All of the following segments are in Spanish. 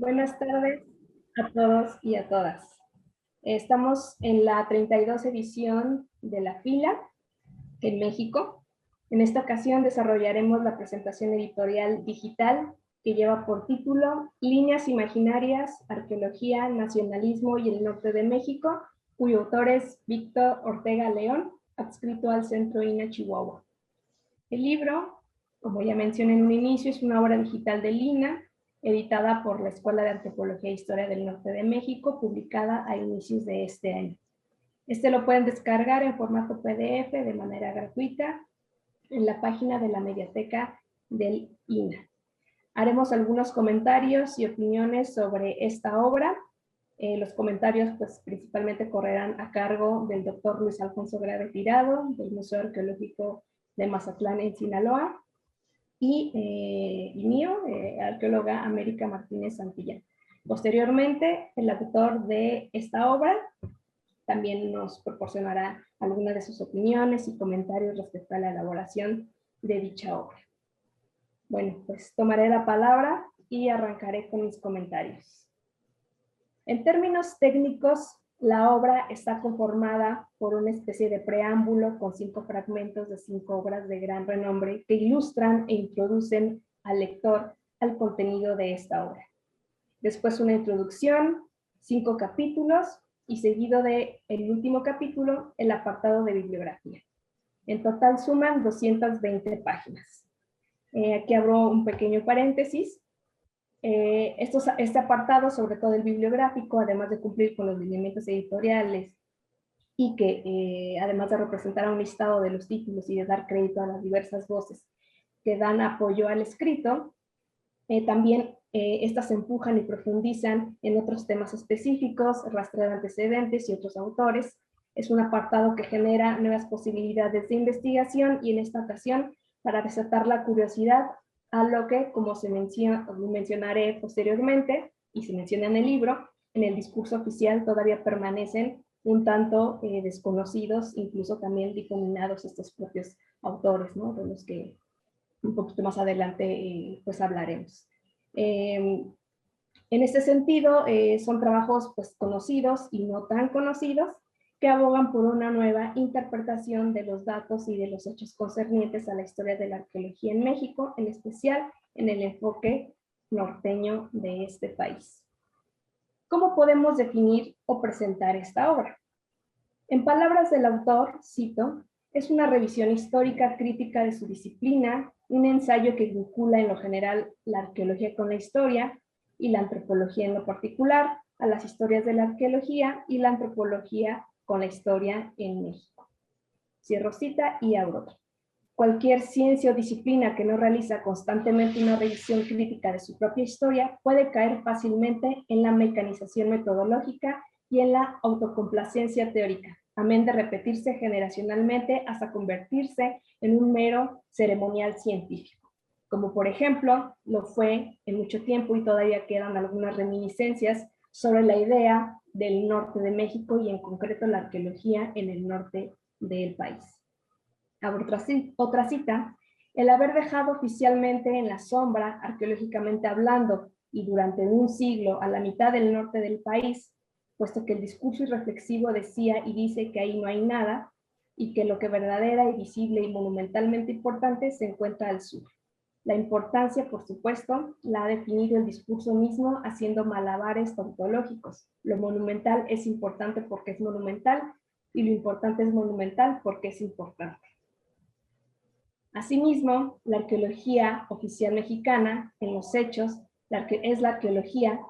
Buenas tardes a todos y a todas. Estamos en la 32 edición de la FILA en México. En esta ocasión desarrollaremos la presentación editorial digital que lleva por título Líneas Imaginarias, Arqueología, Nacionalismo y el Norte de México, cuyo autor es Víctor Ortega León, adscrito al Centro INA Chihuahua. El libro, como ya mencioné en un inicio, es una obra digital del INA, editada por la Escuela de Antropología e Historia del Norte de México, publicada a inicios de este año. Este lo pueden descargar en formato PDF de manera gratuita en la página de la Mediateca del INA. Haremos algunos comentarios y opiniones sobre esta obra. Los comentarios pues, principalmente correrán a cargo del doctor Luis Alfonso Grave Tirado, del Museo Arqueológico de Mazatlán en Sinaloa, y mío, arqueóloga América Martínez Santillán. Posteriormente, el autor de esta obra también nos proporcionará algunas de sus opiniones y comentarios respecto a la elaboración de dicha obra. Bueno, pues tomaré la palabra y arrancaré con mis comentarios. En términos técnicos, la obra está conformada por una especie de preámbulo con 5 fragmentos de 5 obras de gran renombre que ilustran e introducen al lector al contenido de esta obra. Después una introducción, 5 capítulos y seguido del último capítulo, el apartado de bibliografía. En total suman 220 páginas. Aquí abro un pequeño paréntesis. Este apartado, sobre todo el bibliográfico, además de cumplir con los lineamientos editoriales y que además de representar a un listado de los títulos y de dar crédito a las diversas voces que dan apoyo al escrito, también estas empujan y profundizan en otros temas específicos, rastrean antecedentes y otros autores. Es un apartado que genera nuevas posibilidades de investigación y en esta ocasión para desatar la curiosidad a lo que, como mencionaré posteriormente, y se menciona en el libro, en el discurso oficial todavía permanecen un tanto desconocidos, incluso también difuminados estos propios autores, ¿no? De los que un poquito más adelante pues hablaremos. En este sentido, son trabajos pues conocidos y no tan conocidos, que abogan por una nueva interpretación de los datos y de los hechos concernientes a la historia de la arqueología en México, en especial en el enfoque norteño de este país. ¿Cómo podemos definir o presentar esta obra? En palabras del autor, cito, es una revisión histórica crítica de su disciplina, un ensayo que vincula en lo general la arqueología con la historia y la antropología en lo particular, a las historias de la arqueología y la antropología con la historia en México. Cierro cita y abro otra. Cualquier ciencia o disciplina que no realiza constantemente una revisión crítica de su propia historia puede caer fácilmente en la mecanización metodológica y en la autocomplacencia teórica, amén de repetirse generacionalmente hasta convertirse en un mero ceremonial científico, como por ejemplo lo fue en mucho tiempo y todavía quedan algunas reminiscencias sobre la idea del norte de México y en concreto la arqueología en el norte del país. Otra cita, el haber dejado oficialmente en la sombra, arqueológicamente hablando, y durante un siglo a la mitad del norte del país, puesto que el discurso irreflexivo decía y dice que ahí no hay nada, y que lo que verdadera y visible y monumentalmente importante se encuentra al sur. La importancia, por supuesto, la ha definido el discurso mismo haciendo malabares tautológicos. Lo monumental es importante porque es monumental, y lo importante es monumental porque es importante. Asimismo, la arqueología oficial mexicana, en los hechos, es la arqueología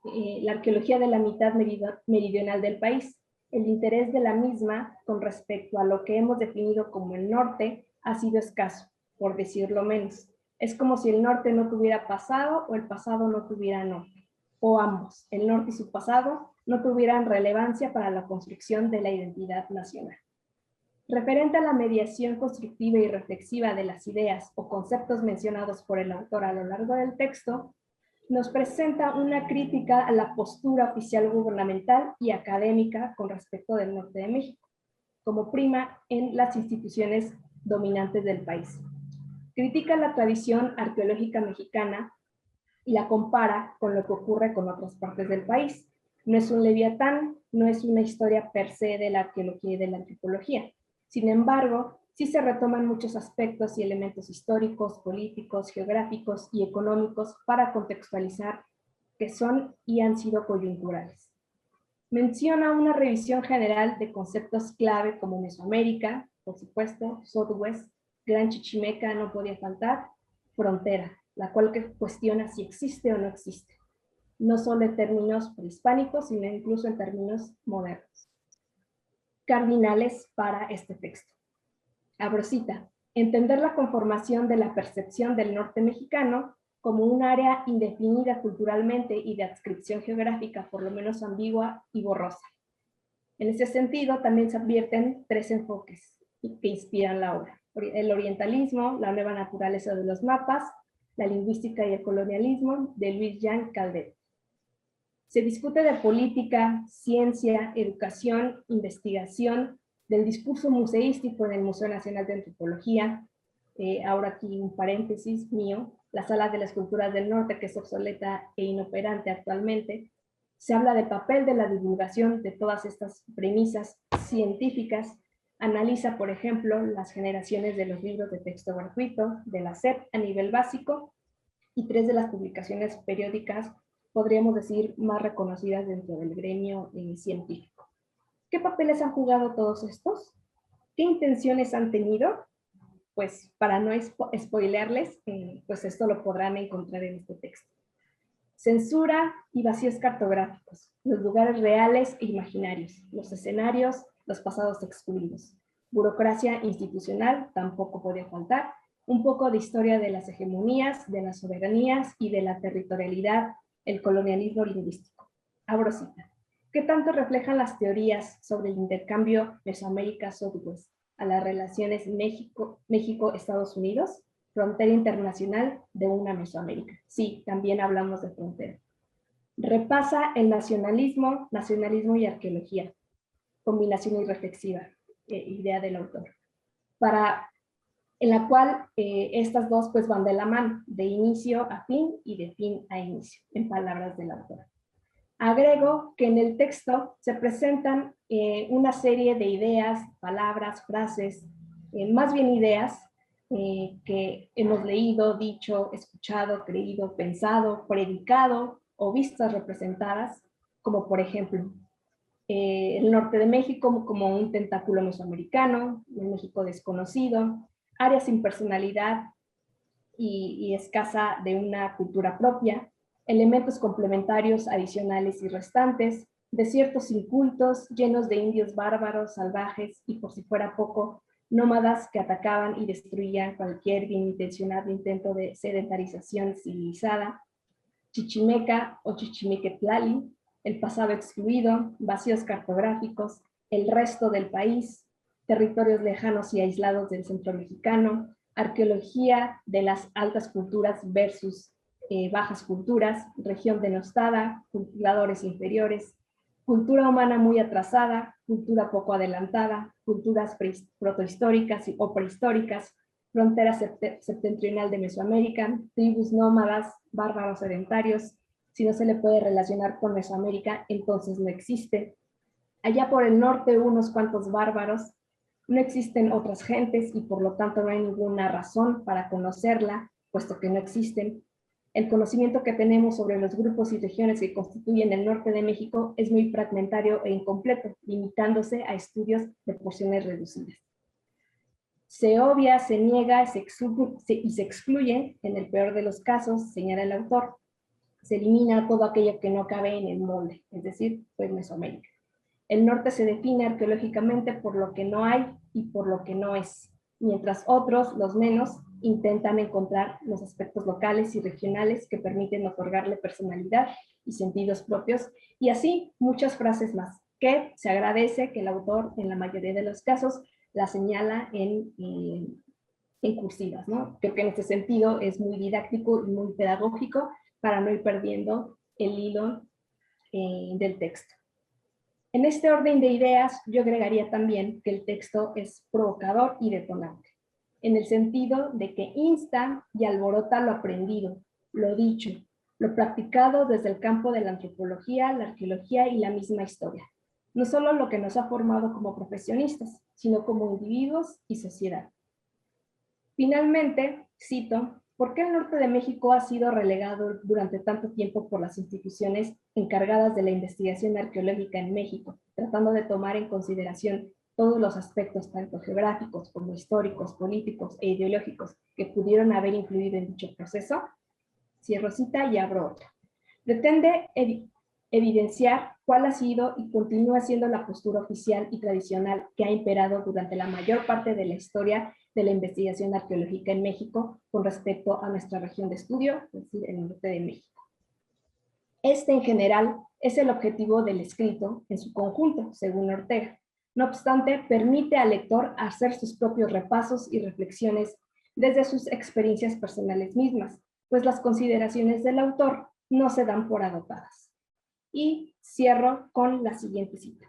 de la mitad meridional del país. El interés de la misma con respecto a lo que hemos definido como el norte ha sido escaso, por decirlo menos. Es como si el norte no tuviera pasado o el pasado no tuviera norte, o ambos, el norte y su pasado, no tuvieran relevancia para la construcción de la identidad nacional. Referente a la mediación constructiva y reflexiva de las ideas o conceptos mencionados por el autor a lo largo del texto, nos presenta una crítica a la postura oficial gubernamental y académica con respecto del norte de México, como prima en las instituciones dominantes del país. Critica la tradición arqueológica mexicana y la compara con lo que ocurre con otras partes del país. No es un leviatán, no es una historia per se de la arqueología y de la antropología. Sin embargo, sí se retoman muchos aspectos y elementos históricos, políticos, geográficos y económicos para contextualizar que son y han sido coyunturales. Menciona una revisión general de conceptos clave como Mesoamérica, por supuesto, Southwest, Gran Chichimeca no podía faltar, frontera, la cual cuestiona si existe o no existe, no solo en términos prehispánicos, sino incluso en términos modernos. Cardinales para este texto. Abro cita. Entender la conformación de la percepción del norte mexicano como un área indefinida culturalmente y de adscripción geográfica, por lo menos ambigua y borrosa. En ese sentido, también se advierten tres enfoques que inspiran la obra. El orientalismo, la nueva naturaleza de los mapas, la lingüística y el colonialismo, de Luis Jean Caldet. Se discute de política, ciencia, educación, investigación, del discurso museístico en el Museo Nacional de Antropología. Ahora aquí un paréntesis mío, la Sala de las Culturas del Norte, que es obsoleta e inoperante actualmente. Se habla del papel de la divulgación de todas estas premisas científicas. Analiza, por ejemplo, las generaciones de los libros de texto gratuito de la SEP a nivel básico y 3 de las publicaciones periódicas, podríamos decir, más reconocidas dentro del gremio científico. ¿Qué papeles han jugado todos estos? ¿Qué intenciones han tenido? Pues para no spoilearles, pues esto lo podrán encontrar en este texto. Censura y vacíos cartográficos, los lugares reales e imaginarios, los escenarios, los pasados excluidos. Burocracia institucional, tampoco podía faltar. Un poco de historia de las hegemonías, de las soberanías y de la territorialidad, el colonialismo lingüístico. Abro cita. ¿Qué tanto reflejan las teorías sobre el intercambio Mesoamérica-Southwest a las relaciones México-Estados Unidos? Frontera internacional de una Mesoamérica. Sí, también hablamos de frontera. Repasa el nacionalismo y arqueología, combinación irreflexiva, idea del autor, en la cual estas dos pues van de la mano, de inicio a fin y de fin a inicio, en palabras del autor. Agrego que en el texto se presentan una serie de ideas, palabras, frases, más bien ideas, que hemos leído, dicho, escuchado, creído, pensado, predicado o vistas representadas, como por ejemplo, el norte de México como un tentáculo mesoamericano, el México desconocido, áreas sin personalidad y escasa de una cultura propia, elementos complementarios adicionales y restantes, desiertos incultos, llenos de indios bárbaros, salvajes y por si fuera poco, nómadas que atacaban y destruían cualquier bien intencionado intento de sedentarización civilizada, Chichimeca o Chichimequetlali, el pasado excluido, vacíos cartográficos, el resto del país, territorios lejanos y aislados del centro mexicano, arqueología de las altas culturas versus bajas culturas, región denostada, cultivadores inferiores, cultura humana muy atrasada, cultura poco adelantada, culturas protohistóricas o prehistóricas, frontera septentrional de Mesoamérica, tribus nómadas, bárbaros sedentarios. Si no se le puede relacionar con Mesoamérica, entonces no existe. Allá por el norte unos cuantos bárbaros, no existen otras gentes y por lo tanto no hay ninguna razón para conocerla, puesto que no existen. El conocimiento que tenemos sobre los grupos y regiones que constituyen el norte de México es muy fragmentario e incompleto, limitándose a estudios de porciones reducidas. Se obvia, se niega y se excluye, en el peor de los casos, señala el autor. Se elimina todo aquello que no cabe en el molde, es decir, pues Mesoamérica. El norte se define arqueológicamente por lo que no hay y por lo que no es, mientras otros, los menos, intentan encontrar los aspectos locales y regionales que permiten otorgarle personalidad y sentidos propios, y así muchas frases más, que se agradece que el autor, en la mayoría de los casos, la señala en cursivas, ¿no? Creo que en este sentido es muy didáctico y muy pedagógico para no ir perdiendo el hilo del texto. En este orden de ideas, yo agregaría también que el texto es provocador y detonante, en el sentido de que insta y alborota lo aprendido, lo dicho, lo practicado desde el campo de la antropología, la arqueología y la misma historia. No solo lo que nos ha formado como profesionistas, sino como individuos y sociedad. Finalmente, cito, ¿por qué el norte de México ha sido relegado durante tanto tiempo por las instituciones encargadas de la investigación arqueológica en México, tratando de tomar en consideración todos los aspectos tanto geográficos como históricos, políticos e ideológicos que pudieron haber influido en dicho proceso? Cierro cita y abro otra. Pretende evidenciar cuál ha sido y continúa siendo la postura oficial y tradicional que ha imperado durante la mayor parte de la historia de la investigación arqueológica en México con respecto a nuestra región de estudio, es decir, el norte de México. Este, en general, es el objetivo del escrito en su conjunto, según Ortega. No obstante, permite al lector hacer sus propios repasos y reflexiones desde sus experiencias personales mismas, pues las consideraciones del autor no se dan por agotadas. Y cierro con la siguiente cita.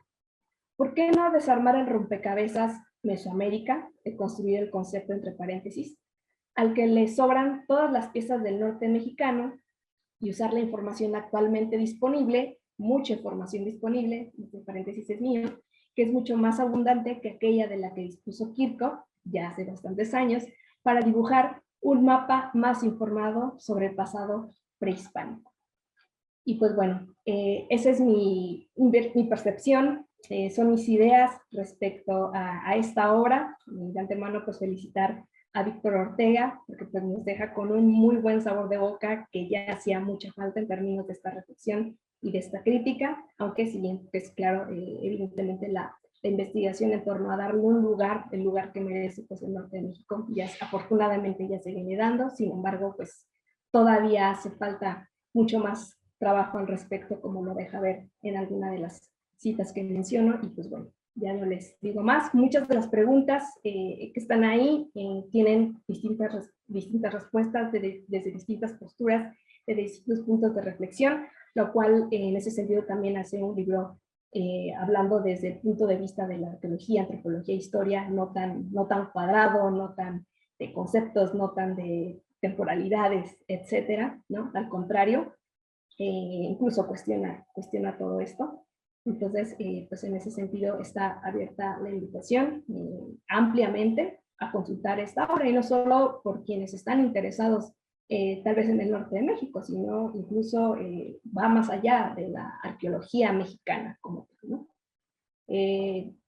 ¿Por qué no desarmar el rompecabezas Mesoamérica, de construir el concepto entre paréntesis, al que le sobran todas las piezas del norte mexicano y usar la información actualmente disponible, mucha información disponible, entre paréntesis es mío, que es mucho más abundante que aquella de la que dispuso Kirchhoff ya hace bastantes años, para dibujar un mapa más informado sobre el pasado prehispánico? Y pues bueno, esa es mi percepción, son mis ideas respecto a esta obra. De antemano, pues felicitar a Víctor Ortega, porque pues nos deja con un muy buen sabor de boca que ya hacía mucha falta en términos de esta reflexión y de esta crítica, aunque si bien, pues claro, evidentemente la investigación en torno a darle un lugar, el lugar que merece pues el norte de México, ya afortunadamente ya se viene dando, sin embargo, pues todavía hace falta mucho más trabajo al respecto, como lo deja ver en alguna de las citas que menciono, y pues bueno, ya no les digo más. Muchas de las preguntas que están ahí tienen distintas respuestas desde distintas posturas, desde distintos puntos de reflexión, lo cual en ese sentido también hace un libro hablando desde el punto de vista de la arqueología, antropología e historia, no tan cuadrado, no tan de conceptos, no tan de temporalidades, etcétera, ¿no? Al contrario, incluso cuestiona todo esto. Entonces, pues en ese sentido está abierta la invitación ampliamente a consultar esta obra, y no solo por quienes están interesados tal vez en el norte de México, sino incluso va más allá de la arqueología mexicana como tal, ¿no?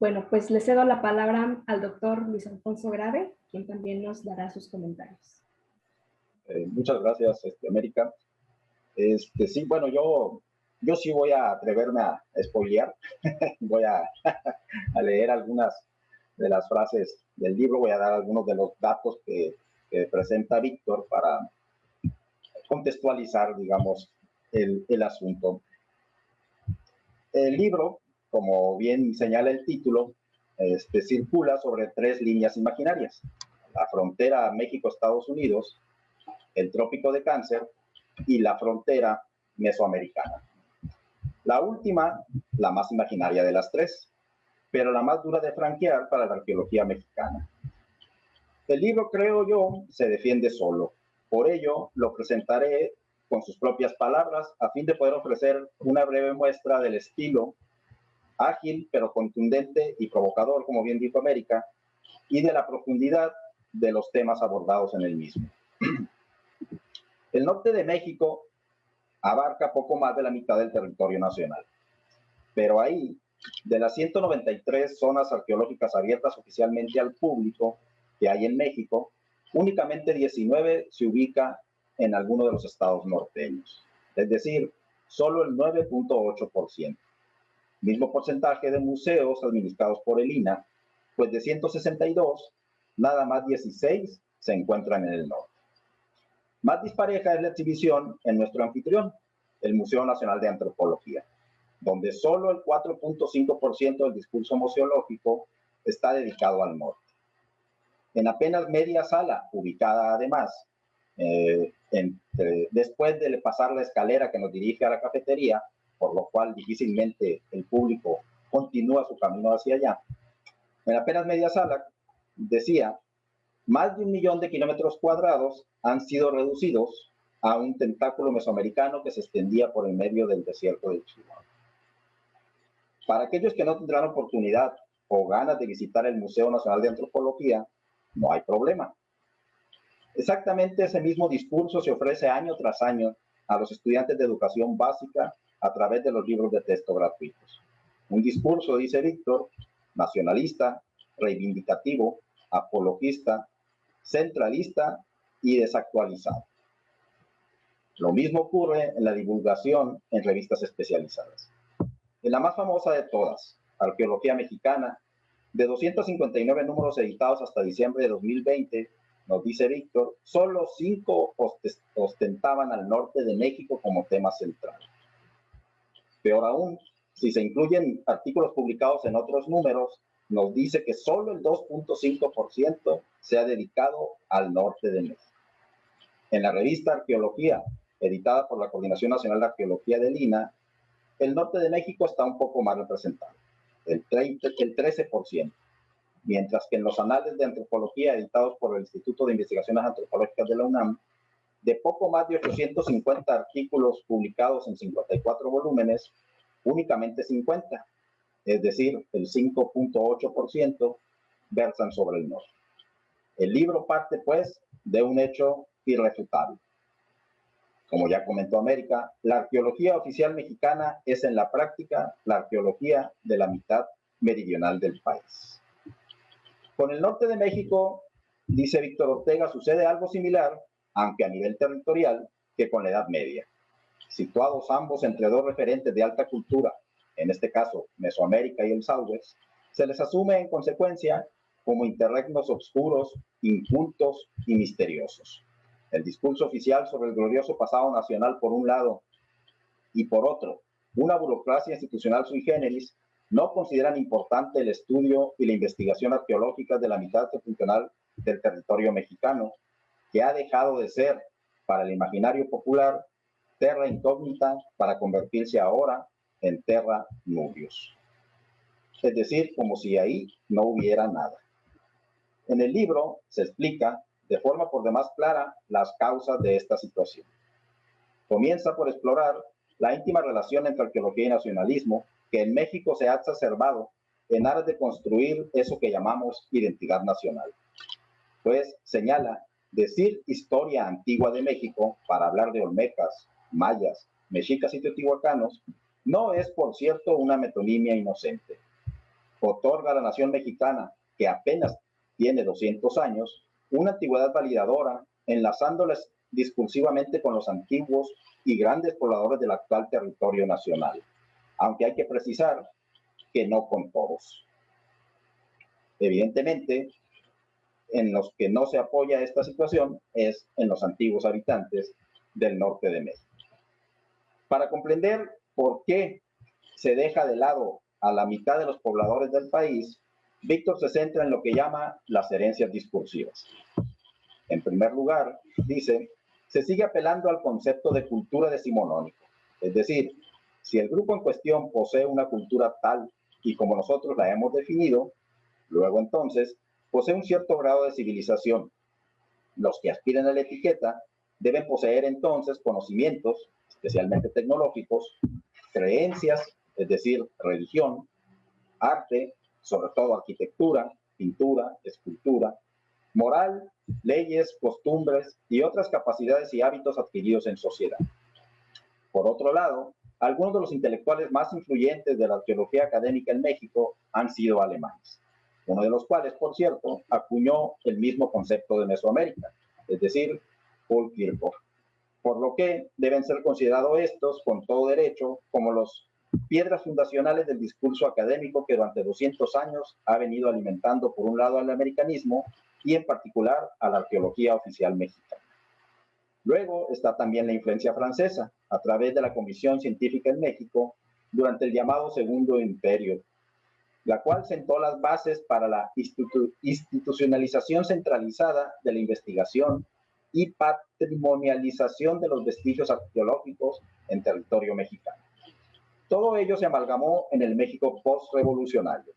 Bueno, pues le cedo la palabra al doctor Luis Alfonso Grave, quien también nos dará sus comentarios. Muchas gracias, América. Sí, bueno, yo sí voy a atreverme a spoilear. Voy a leer algunas de las frases del libro, voy a dar algunos de los datos que presenta Víctor para contextualizar, digamos, el asunto. El libro, como bien señala el título, circula sobre 3 líneas imaginarias: la frontera México-Estados Unidos, el trópico de Cáncer y la frontera mesoamericana. La última, la más imaginaria de las 3, pero la más dura de franquear para la arqueología mexicana. El libro, creo yo, se defiende solo. Por ello, lo presentaré con sus propias palabras, a fin de poder ofrecer una breve muestra del estilo ágil, pero contundente y provocador, como bien dijo América, y de la profundidad de los temas abordados en el mismo. El norte de México abarca poco más de la mitad del territorio nacional, pero ahí, de las 193 zonas arqueológicas abiertas oficialmente al público que hay en México, únicamente 19 se ubica en alguno de los estados norteños, es decir, solo el 9.8%. Mismo porcentaje de museos administrados por el INAH, pues de 162, nada más 16 se encuentran en el norte. Más dispareja es la exhibición en nuestro anfitrión, el Museo Nacional de Antropología, donde solo el 4.5% del discurso museológico está dedicado al norte. En apenas media sala, ubicada además, después de pasar la escalera que nos dirige a la cafetería, por lo cual difícilmente el público continúa su camino hacia allá. En apenas media sala, decía, más de 1 millón de kilómetros cuadrados han sido reducidos a un tentáculo mesoamericano que se extendía por el medio del desierto de Chihuahua. Para aquellos que no tendrán oportunidad o ganas de visitar el Museo Nacional de Antropología, no hay problema. Exactamente ese mismo discurso se ofrece año tras año a los estudiantes de educación básica a través de los libros de texto gratuitos. Un discurso, dice Víctor, nacionalista, reivindicativo, apologista, centralista y desactualizado. Lo mismo ocurre en la divulgación en revistas especializadas. En la más famosa de todas, Arqueología Mexicana, de 259 números editados hasta diciembre de 2020, nos dice Víctor, solo 5 ostentaban al norte de México como tema central. Peor aún, si se incluyen artículos publicados en otros números, nos dice que solo el 2.5% se ha dedicado al norte de México. En la revista Arqueología, editada por la Coordinación Nacional de Arqueología del INAH, el norte de México está un poco más representado, el 13%, mientras que en los anales de antropología editados por el Instituto de Investigaciones Antropológicas de la UNAM, de poco más de 850 artículos publicados en 54 volúmenes, únicamente 50, es decir, el 5.8%, versan sobre el norte. El libro parte, pues, de un hecho irrefutable. Como ya comentó América, la arqueología oficial mexicana es en la práctica la arqueología de la mitad meridional del país. Con el norte de México, dice Víctor Ortega, sucede algo similar, aunque a nivel territorial, que con la Edad Media. Situados ambos entre dos referentes de alta cultura, en este caso Mesoamérica y el Southwest, se les asume en consecuencia como interregnos oscuros, incultos y misteriosos. El discurso oficial sobre el glorioso pasado nacional por un lado y por otro, una burocracia institucional sui generis, no consideran importante el estudio y la investigación arqueológica de la mitad septentrional del territorio mexicano, que ha dejado de ser, para el imaginario popular, terra incógnita para convertirse ahora en terra nullius. Es decir, como si ahí no hubiera nada. En el libro se explica de forma por demás clara las causas de esta situación. Comienza por explorar la íntima relación entre arqueología y nacionalismo que en México se ha exacerbado en aras de construir eso que llamamos identidad nacional. Pues señala, decir historia antigua de México para hablar de olmecas, mayas, mexicas y teotihuacanos no es, por cierto, una metonimia inocente. Otorga a la nación mexicana, que apenas tiene 200 años, una antigüedad validadora, enlazándolas discursivamente con los antiguos y grandes pobladores del actual territorio nacional, aunque hay que precisar que no con todos. Evidentemente, en los que no se apoya esta situación es en los antiguos habitantes del norte de México. Para comprender por qué se deja de lado a la mitad de los pobladores del país, Víctor se centra en lo que llama las herencias discursivas. En primer lugar, dice, se sigue apelando al concepto de cultura decimonónico, es decir, si el grupo en cuestión posee una cultura tal y como nosotros la hemos definido, luego entonces posee un cierto grado de civilización. Los que aspiren a la etiqueta deben poseer entonces conocimientos, especialmente tecnológicos, creencias, es decir, religión, arte, sobre todo arquitectura, pintura, escultura, moral, leyes, costumbres y otras capacidades y hábitos adquiridos en sociedad. Por otro lado, algunos de los intelectuales más influyentes de la arqueología académica en México han sido alemanes, uno de los cuales, por cierto, acuñó el mismo concepto de Mesoamérica, es decir, Paul Kirchhoff, por lo que deben ser considerados estos, con todo derecho, como los piedras fundacionales del discurso académico que durante 200 años ha venido alimentando, por un lado, al americanismo y, en particular, a la arqueología oficial mexicana. Luego está también la influencia francesa, a través de la Comisión Científica en México, durante el llamado Segundo Imperio, la cual sentó las bases para la institucionalización centralizada de la investigación y patrimonialización de los vestigios arqueológicos en territorio mexicano. Todo ello se amalgamó en el México postrevolucionario.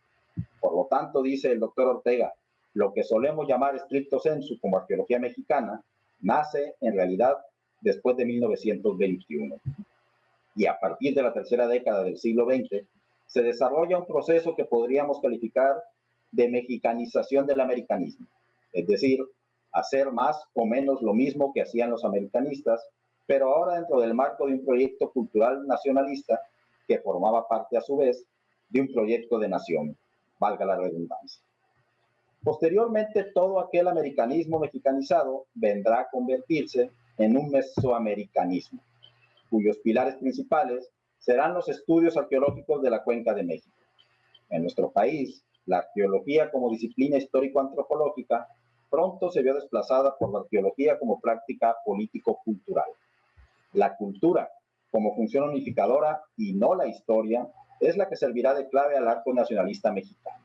Por lo tanto, dice el doctor Ortega, lo que solemos llamar stricto sensu como arqueología mexicana, nace en realidad después de 1921. Y a partir de la tercera década del siglo XX, se desarrolla un proceso que podríamos calificar de mexicanización del americanismo, es decir, hacer más o menos lo mismo que hacían los americanistas, pero ahora dentro del marco de un proyecto cultural nacionalista que formaba parte a su vez de un proyecto de nación, valga la redundancia. Posteriormente, todo aquel americanismo mexicanizado vendrá a convertirse en un mesoamericanismo, cuyos pilares principales serán los estudios arqueológicos de la Cuenca de México. En nuestro país, la arqueología como disciplina histórico-antropológica pronto se vio desplazada por la arqueología como práctica político-cultural. La cultura, como función unificadora y no la historia, es la que servirá de clave al arco nacionalista mexicano.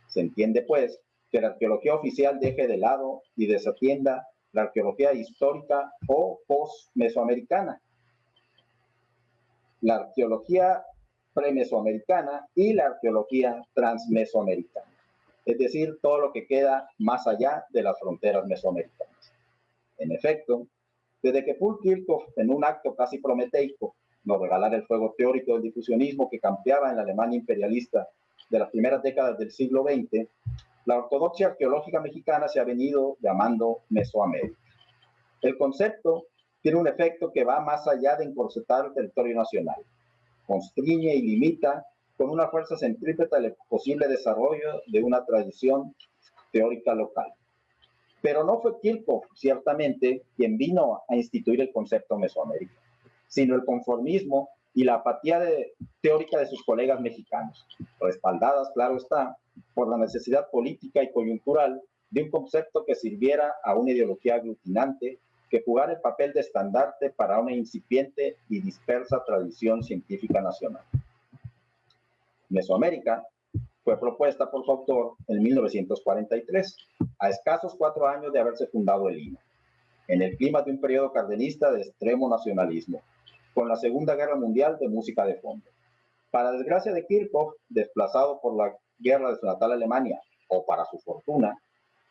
Se entiende, pues, que la arqueología oficial deje de lado y desatienda la arqueología histórica o post-mesoamericana, la arqueología pre-mesoamericana y la arqueología transmesoamericana, es decir, todo lo que queda más allá de las fronteras mesoamericanas. En efecto, desde que Paul Kirchhoff, en un acto casi prometeico, nos regalara el fuego teórico del difusionismo que campeaba en la Alemania imperialista de las primeras décadas del siglo XX, la ortodoxia arqueológica mexicana se ha venido llamando Mesoamérica. El concepto tiene un efecto que va más allá de encorsetar el territorio nacional. Constriñe y limita con una fuerza centrípeta el posible desarrollo de una tradición teórica local. Pero no fue Kirchhoff, ciertamente, quien vino a instituir el concepto Mesoamérica, sino el conformismo y la apatía teórica de sus colegas mexicanos, respaldadas, claro está, por la necesidad política y coyuntural de un concepto que sirviera a una ideología aglutinante que jugara el papel de estandarte para una incipiente y dispersa tradición científica nacional. Mesoamérica fue propuesta por su autor en 1943, a escasos 4 años de haberse fundado el INA, en el clima de un periodo cardenista de extremo nacionalismo, con la Segunda Guerra Mundial de música de fondo. Para desgracia de Kirchhoff, desplazado por la guerra de su natal Alemania, o para su fortuna,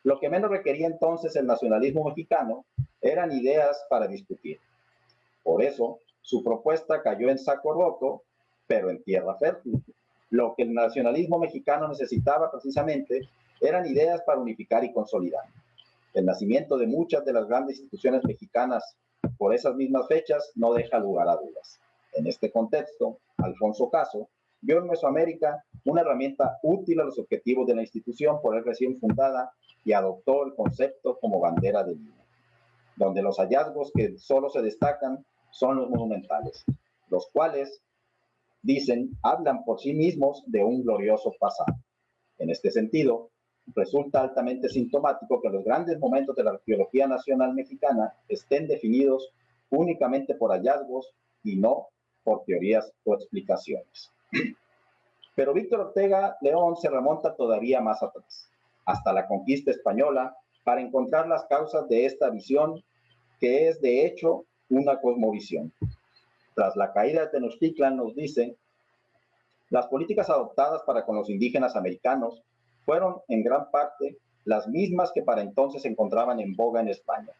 lo que menos requería entonces el nacionalismo mexicano eran ideas para discutir. Por eso, su propuesta cayó en saco roto, pero en tierra fértil. Lo que el nacionalismo mexicano necesitaba precisamente eran ideas para unificar y consolidar. El nacimiento de muchas de las grandes instituciones mexicanas por esas mismas fechas no deja lugar a dudas. En este contexto, Alfonso Caso vio en Mesoamérica una herramienta útil a los objetivos de la institución por él recién fundada y adoptó el concepto como bandera de línea, donde los hallazgos que solo se destacan son los monumentales, los cuales, dicen, hablan por sí mismos de un glorioso pasado. En este sentido, resulta altamente sintomático que los grandes momentos de la arqueología nacional mexicana estén definidos únicamente por hallazgos y no por teorías o explicaciones. Pero Víctor Ortega León se remonta todavía más atrás, hasta la conquista española, para encontrar las causas de esta visión, que es de hecho una cosmovisión. Tras la caída de Tenochtitlan, nos dice, las políticas adoptadas para con los indígenas americanos fueron en gran parte las mismas que para entonces se encontraban en boga en España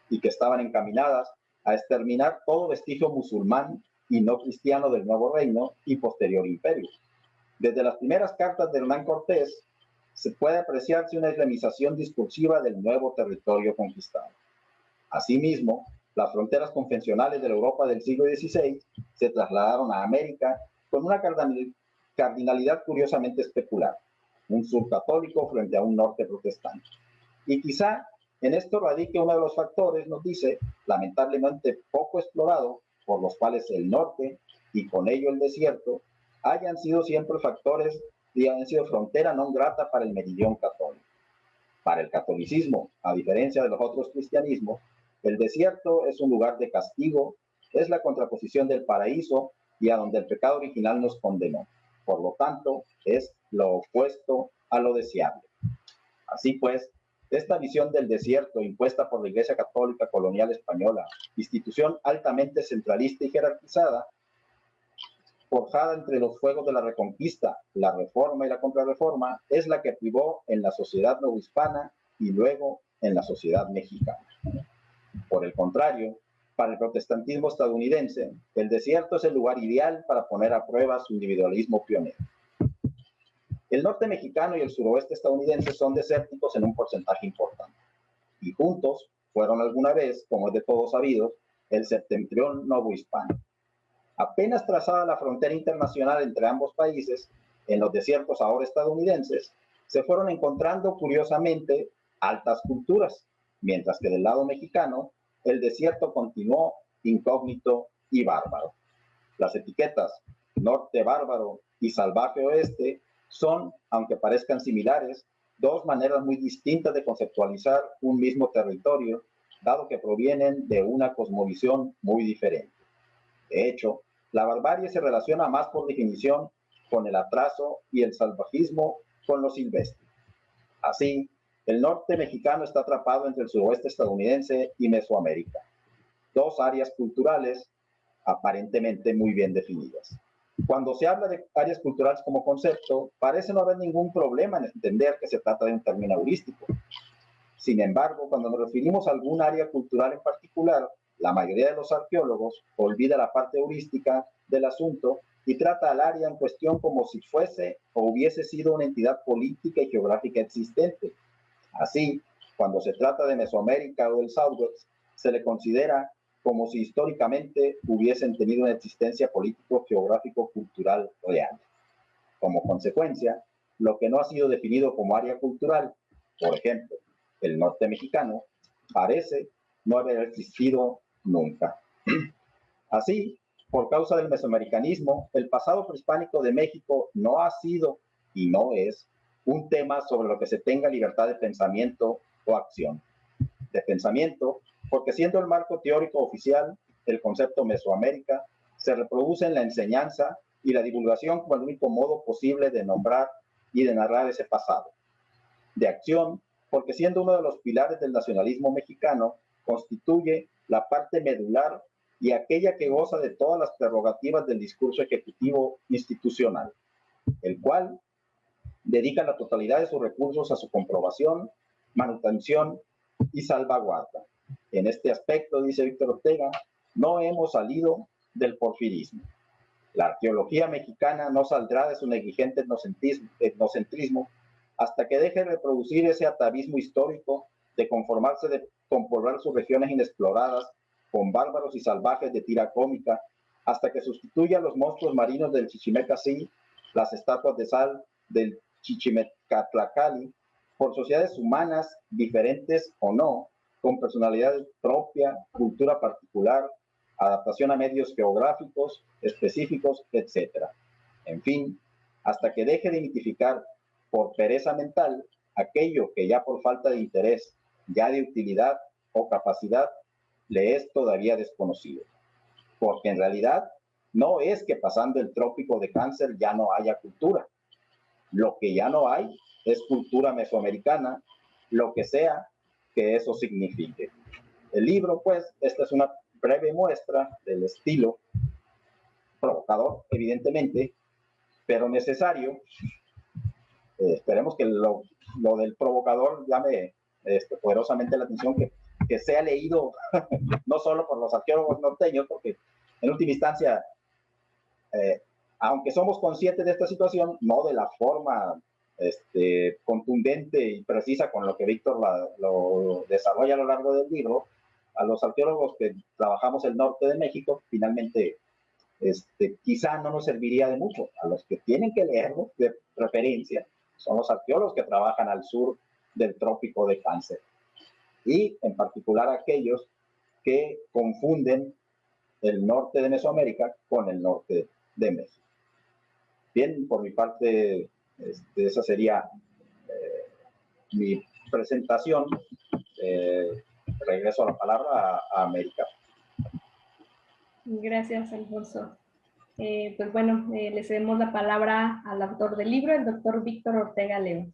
y que estaban encaminadas a exterminar todo vestigio musulmán y no cristiano del nuevo reino y posterior imperio. Desde las primeras cartas de Hernán Cortés se puede apreciarse una islamización discursiva del nuevo territorio conquistado. Asimismo, las fronteras convencionales de la Europa del siglo XVI se trasladaron a América con una cardinalidad curiosamente especular, un sur católico frente a un norte protestante. Y quizá en esto radique uno de los factores, nos dice, lamentablemente poco explorado, por los cuales el norte y con ello el desierto hayan sido siempre factores y han sido frontera non grata para el meridión católico. Para el catolicismo, a diferencia de los otros cristianismos, el desierto es un lugar de castigo, es la contraposición del paraíso y a donde el pecado original nos condenó. Por lo tanto, es lo opuesto a lo deseable. Así pues, esta visión del desierto impuesta por la Iglesia Católica Colonial Española, institución altamente centralista y jerarquizada, forjada entre los fuegos de la Reconquista, la Reforma y la Contrarreforma, es la que privó en la sociedad novohispana y luego en la sociedad mexicana. Por el contrario, Para el protestantismo estadounidense, el desierto es el lugar ideal para poner a prueba su individualismo pionero. El norte mexicano y el suroeste estadounidense son desérticos en un porcentaje importante, y juntos fueron alguna vez, como es de todos sabido, el septentrión novohispano. Apenas trazada la frontera internacional entre ambos países, en los desiertos ahora estadounidenses, se fueron encontrando curiosamente altas culturas, mientras que del lado mexicano, el desierto continuó incógnito y bárbaro. Las etiquetas norte bárbaro y salvaje oeste son, aunque parezcan similares, dos maneras muy distintas de conceptualizar un mismo territorio, dado que provienen de una cosmovisión muy diferente. De hecho, la barbarie se relaciona más por definición con el atraso y el salvajismo con lo silvestre. Así, el norte mexicano está atrapado entre el suroeste estadounidense y Mesoamérica, dos áreas culturales aparentemente muy bien definidas. Cuando se habla de áreas culturales como concepto, parece no haber ningún problema en entender que se trata de un término heurístico. Sin embargo, cuando nos referimos a algún área cultural en particular, la mayoría de los arqueólogos olvida la parte heurística del asunto y trata al área en cuestión como si fuese o hubiese sido una entidad política y geográfica existente. Así, cuando se trata de Mesoamérica o del Southwest, se le considera como si históricamente hubiesen tenido una existencia político-geográfico-cultural real. Como consecuencia, lo que no ha sido definido como área cultural, por ejemplo, el norte mexicano, parece no haber existido nunca. Así, por causa del mesoamericanismo, el pasado prehispánico de México no ha sido y no es un tema sobre lo que se tenga libertad de pensamiento o acción. De pensamiento, porque siendo el marco teórico oficial, el concepto Mesoamérica se reproduce en la enseñanza y la divulgación como el único modo posible de nombrar y de narrar ese pasado. De acción, porque siendo uno de los pilares del nacionalismo mexicano, constituye la parte medular y aquella que goza de todas las prerrogativas del discurso ejecutivo institucional, el cual dedica la totalidad de sus recursos a su comprobación, manutención y salvaguarda. En este aspecto, dice Víctor Ortega, no hemos salido del porfirismo. La arqueología mexicana no saldrá de su negligente etnocentrismo hasta que deje de reproducir ese atavismo histórico de conformarse de compoblar sus regiones inexploradas con bárbaros y salvajes de tira cómica, hasta que sustituya a los monstruos marinos del Chichimecací, las estatuas de sal del Chichimecatlacali, por sociedades humanas, diferentes o no, con personalidad propia, cultura particular, adaptación a medios geográficos específicos, etc. En fin, hasta que deje de mitificar por pereza mental aquello que ya por falta de interés, ya de utilidad o capacidad, le es todavía desconocido. Porque en realidad no es que pasando el trópico de Cáncer ya no haya cultura. Lo que ya no hay es cultura mesoamericana, lo que sea que eso signifique. El libro, pues, esta es una breve muestra del estilo provocador, evidentemente, pero necesario. Esperemos que lo del provocador llame poderosamente la atención, que sea leído no solo por los arqueólogos norteños, porque en última instancia, aunque somos conscientes de esta situación, no de la forma contundente y precisa con lo que Víctor lo desarrolla a lo largo del libro, a los arqueólogos que trabajamos el norte de México, finalmente quizá no nos serviría de mucho. A los que tienen que leerlo de referencia son los arqueólogos que trabajan al sur del trópico de Cáncer, y en particular aquellos que confunden el norte de Mesoamérica con el norte de México. Bien, por mi parte, esa sería mi presentación. Regreso a la palabra a América. Gracias, Alfonso. Pues bueno, le cedemos la palabra al autor del libro, el doctor Víctor Ortega León.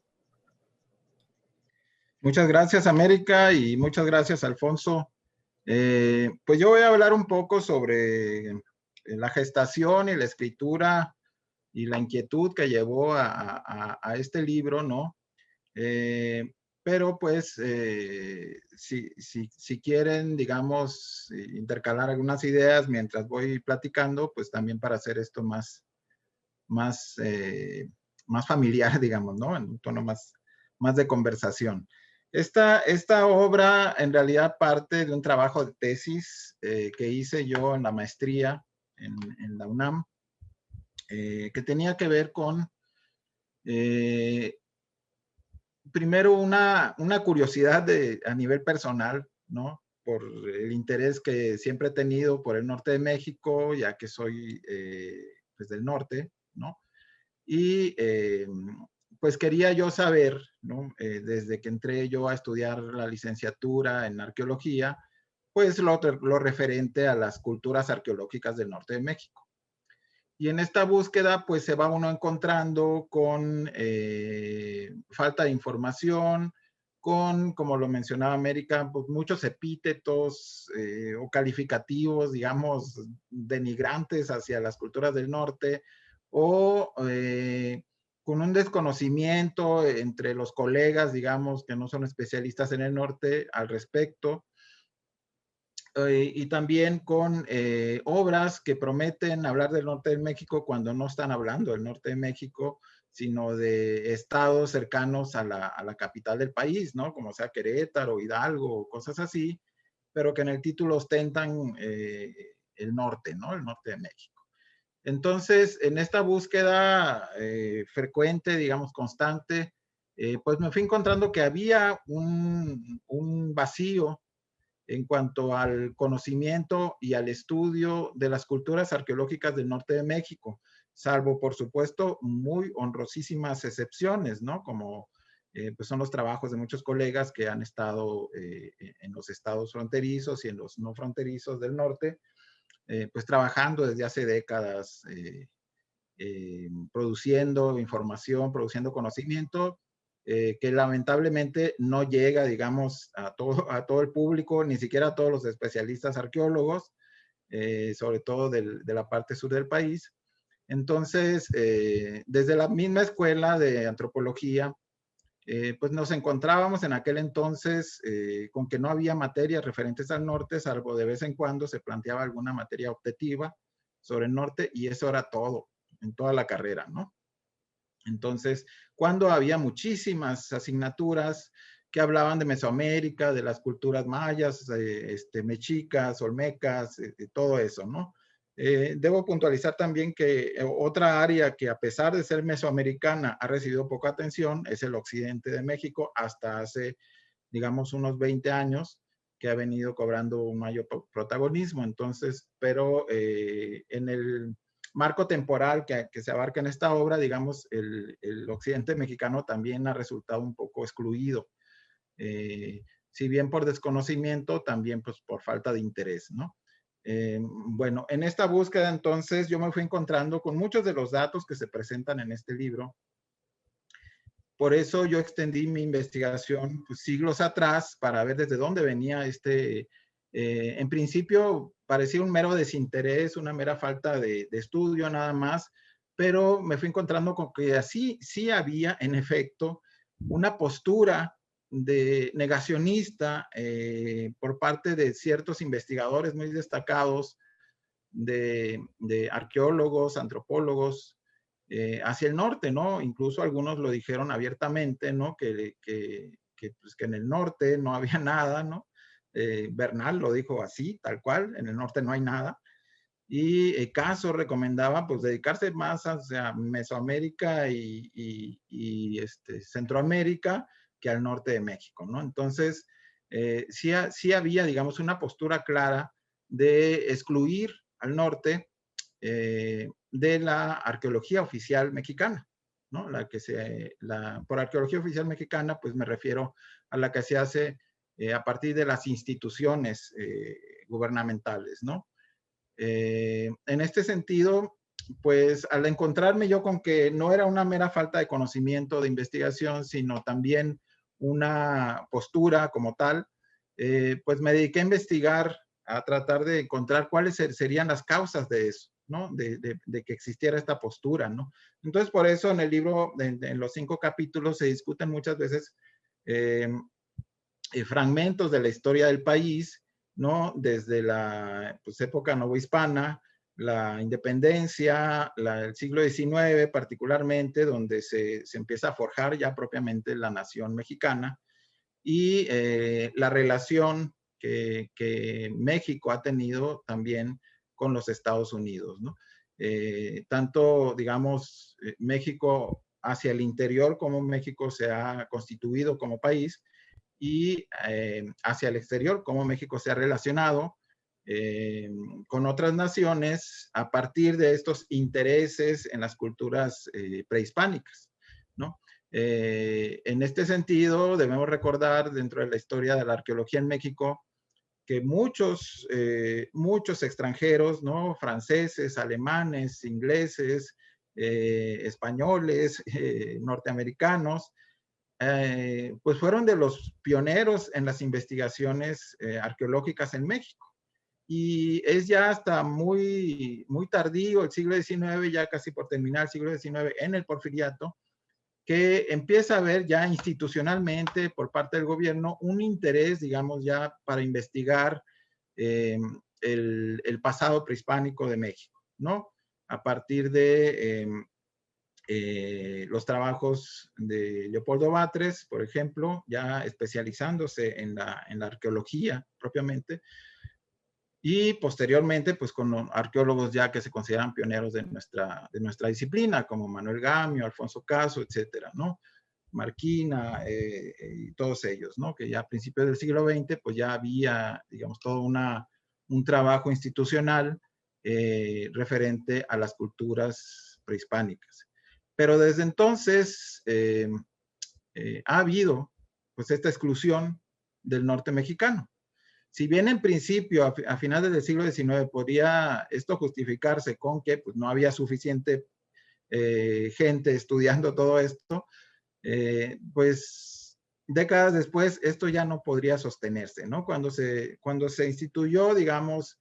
Muchas gracias, América, y muchas gracias, Alfonso. Pues yo voy a hablar un poco sobre la gestación y la escritura y la inquietud que llevó a este libro, ¿no? pero pues si quieren, digamos, intercalar algunas ideas mientras voy platicando, pues también para hacer esto más, más familiar, digamos, ¿no? En un tono más de conversación. Esta obra en realidad parte de un trabajo de tesis que hice yo en la maestría en la UNAM, que tenía que ver con, primero, una curiosidad a nivel personal, ¿no? Por el interés que siempre he tenido por el norte de México, ya que soy pues del norte, ¿no? Y pues quería yo saber, ¿no? Desde que entré yo a estudiar la licenciatura en arqueología, pues lo referente a las culturas arqueológicas del norte de México. Y en esta búsqueda, pues se va uno encontrando con falta de información, con, como lo mencionaba América, pues muchos epítetos o calificativos, digamos, denigrantes hacia las culturas del norte, o con un desconocimiento entre los colegas, digamos, que no son especialistas en el norte al respecto. Y también con obras que prometen hablar del norte de México cuando no están hablando del norte de México, sino de estados cercanos a la capital del país, ¿no? Como sea Querétaro, Hidalgo, cosas así, pero que en el título ostentan el norte, ¿no? El norte de México. Entonces, en esta búsqueda frecuente, digamos, constante, pues me fui encontrando que había un vacío en cuanto al conocimiento y al estudio de las culturas arqueológicas del norte de México, salvo, por supuesto, muy honrosísimas excepciones, ¿no? Como pues son los trabajos de muchos colegas que han estado en los estados fronterizos y en los no fronterizos del norte, pues trabajando desde hace décadas, produciendo información, produciendo conocimiento, que lamentablemente no llega, digamos, a todo el público, ni siquiera a todos los especialistas arqueólogos, sobre todo de la parte sur del país. Entonces, desde la misma escuela de antropología, pues nos encontrábamos en aquel entonces con que no había materias referentes al norte, salvo de vez en cuando se planteaba alguna materia optativa sobre el norte, y eso era todo, en toda la carrera, ¿no? Entonces, cuando había muchísimas asignaturas que hablaban de Mesoamérica, de las culturas mayas, mexicas, olmecas, todo eso, ¿no? Debo puntualizar también que otra área que a pesar de ser mesoamericana ha recibido poca atención es el occidente de México hasta hace, digamos, unos 20 años que ha venido cobrando un mayor protagonismo. Entonces, pero en el marco temporal que se abarca en esta obra, digamos, el occidente mexicano también ha resultado un poco excluido. Si bien por desconocimiento, también pues por falta de interés, ¿no? Bueno, en esta búsqueda entonces yo me fui encontrando con muchos de los datos que se presentan en este libro. Por eso yo extendí mi investigación pues, siglos atrás para ver desde dónde venía en principio parecía un mero desinterés, una mera falta de estudio nada más, pero me fui encontrando con que así sí había en efecto una postura de negacionista por parte de ciertos investigadores muy destacados, de arqueólogos, antropólogos, hacia el norte, ¿no? Incluso algunos lo dijeron abiertamente, ¿no? Pues, que en el norte no había nada, ¿no? Bernal lo dijo así, tal cual, en el norte no hay nada. Y Caso recomendaba pues dedicarse más hacia Mesoamérica y Centroamérica que al norte de México, ¿no? Entonces, sí había, digamos, una postura clara de excluir al norte de la arqueología oficial mexicana, ¿no? Por arqueología oficial mexicana, pues me refiero a la que se hace a partir de las instituciones gubernamentales, ¿no? En este sentido, pues al encontrarme yo con que no era una mera falta de conocimiento, de investigación, sino también una postura como tal, pues me dediqué a investigar, a tratar de encontrar cuáles serían las causas de eso, ¿no? De que existiera esta postura, ¿no? Entonces, por eso en el libro, en los 5 capítulos, se discuten muchas veces fragmentos de la historia del país, ¿no? Desde la época novohispana, la independencia, el siglo XIX particularmente, donde se empieza a forjar ya propiamente la nación mexicana, y la relación que México ha tenido también con los Estados Unidos, ¿no? Tanto, digamos, México hacia el interior, como México se ha constituido como país, y hacia el exterior, cómo México se ha relacionado con otras naciones a partir de estos intereses en las culturas prehispánicas, ¿no? En este sentido, debemos recordar dentro de la historia de la arqueología en México que muchos extranjeros, ¿no? Franceses, alemanes, ingleses, españoles, norteamericanos, pues fueron de los pioneros en las investigaciones arqueológicas en México. Y es ya hasta muy tardío, el siglo XIX, ya casi por terminar el siglo XIX, en el Porfiriato, que empieza a haber ya institucionalmente por parte del gobierno un interés, digamos, ya para investigar el pasado prehispánico de México, ¿no? A partir de los trabajos de Leopoldo Batres, por ejemplo, ya especializándose en la arqueología propiamente, y posteriormente, pues con arqueólogos ya que se consideran pioneros de nuestra disciplina, como Manuel Gamio, Alfonso Caso, etcétera, ¿no? Marquina, y todos ellos, ¿no? Que ya a principios del siglo XX, pues ya había, digamos, todo un trabajo institucional referente a las culturas prehispánicas. Pero desde entonces ha habido, pues, esta exclusión del norte mexicano. Si bien en principio, a finales del siglo XIX, podría esto justificarse con que pues, no había suficiente gente estudiando todo esto, pues décadas después esto ya no podría sostenerse, ¿no? Cuando se instituyó, digamos,